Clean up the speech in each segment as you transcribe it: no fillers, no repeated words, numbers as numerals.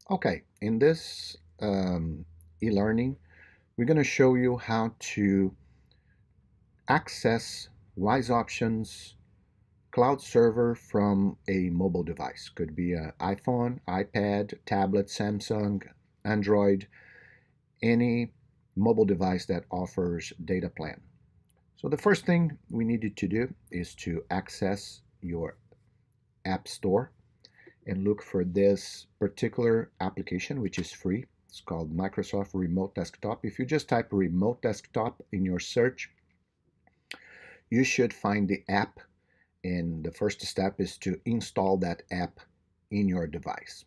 Okay, in this e-learning, we're going to show you how to access Wise Options cloud server from a mobile device. Could be an iPhone, iPad, tablet, Samsung, Android, any mobile device that offers data plan. So the first thing we needed to do is to access your App Store and look for this particular application, which is free. It's called Microsoft Remote Desktop. If you just type Remote Desktop in your search, you should find the app, and the first step is to install that app in your device.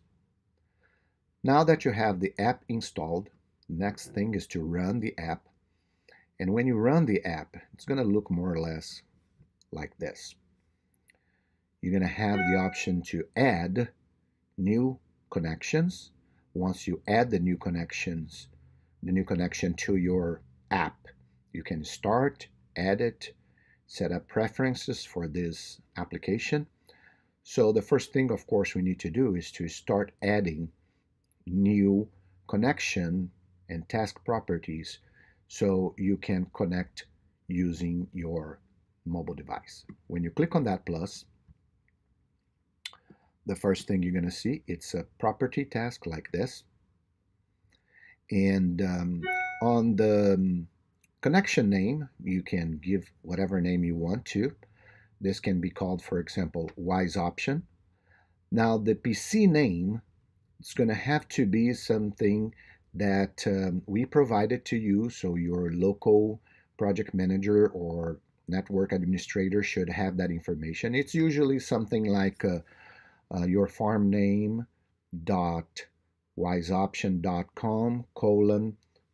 Now that you have the app installed, the next thing is to run the app. And when you run the app, it's going to look more or less like this. You're going to have the option to add new connections. Once you add the new connection to your app, you can start, edit, set up preferences for this application. So the first thing, of course, we need to do is to start adding new connection and task properties so you can connect using your mobile device. When you click on that plus, the first thing you're going to see, it's a property task like this. And on the connection name, you can give whatever name you want to. This can be called, for example, Wise Option. Now the PC name, it's going to have to be something that we provided to you, so your local project manager or network administrator should have that information. It's usually something like your farm name dot wiseoption.com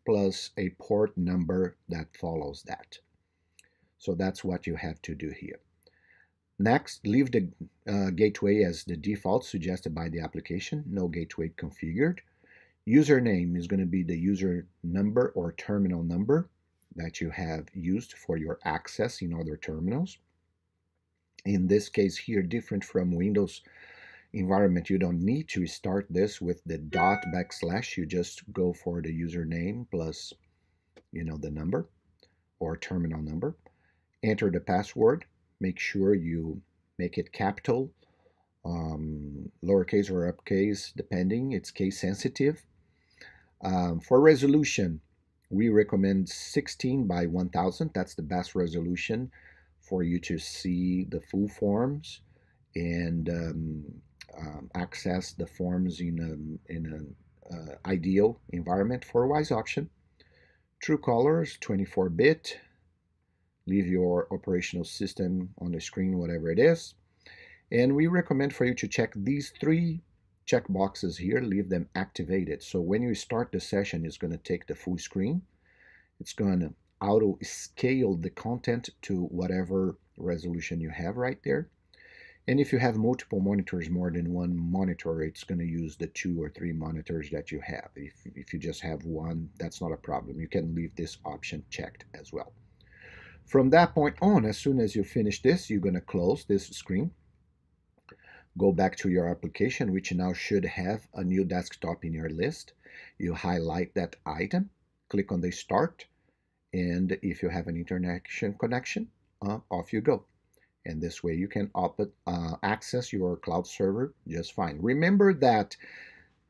plus a port number that follows that. So that's what you have to do here. Next, leave the gateway as the default suggested by the application, no gateway configured. Username is going to be the user number or terminal number that you have used for your access in other terminals. In this case here, different from Windows environment, you don't need to start this with the dot backslash. You just go for the username plus, the number or terminal number. Enter the password. Make sure you make it capital, lowercase or uppercase, depending. It's case sensitive. For resolution, we recommend 16 by 1000. That's the best resolution for you to see the full forms and access the forms in an ideal environment for Wise Option. True colors, 24-bit. Leave your operational system on the screen, whatever it is. And we recommend for you to check these three check boxes here, leave them activated. So when you start the session, it's going to take the full screen. It's going to auto scale the content to whatever resolution you have right there. And if you have multiple monitors, more than one monitor, it's going to use the 2 or 3 monitors that you have. If you just have one, that's not a problem. You can leave this option checked as well. From that point on, as soon as you finish this, you're going to close this screen. Go back to your application, which now should have a new desktop in your list. You highlight that item, click on the start, and if you have an internet connection, off you go. And this way you can access your cloud server just fine. Remember that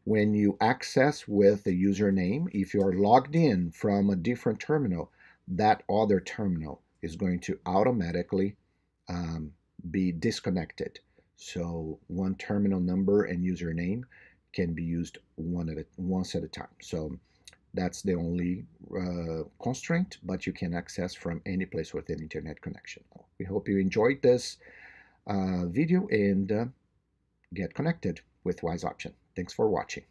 when you access with a username, if you're logged in from a different terminal, that other terminal is going to automatically be disconnected. So one terminal number and username can be used once at a time. So that's the only constraint, but you can access from any place with an internet connection. We hope you enjoyed this video and get connected with Wise Option. Thanks for watching.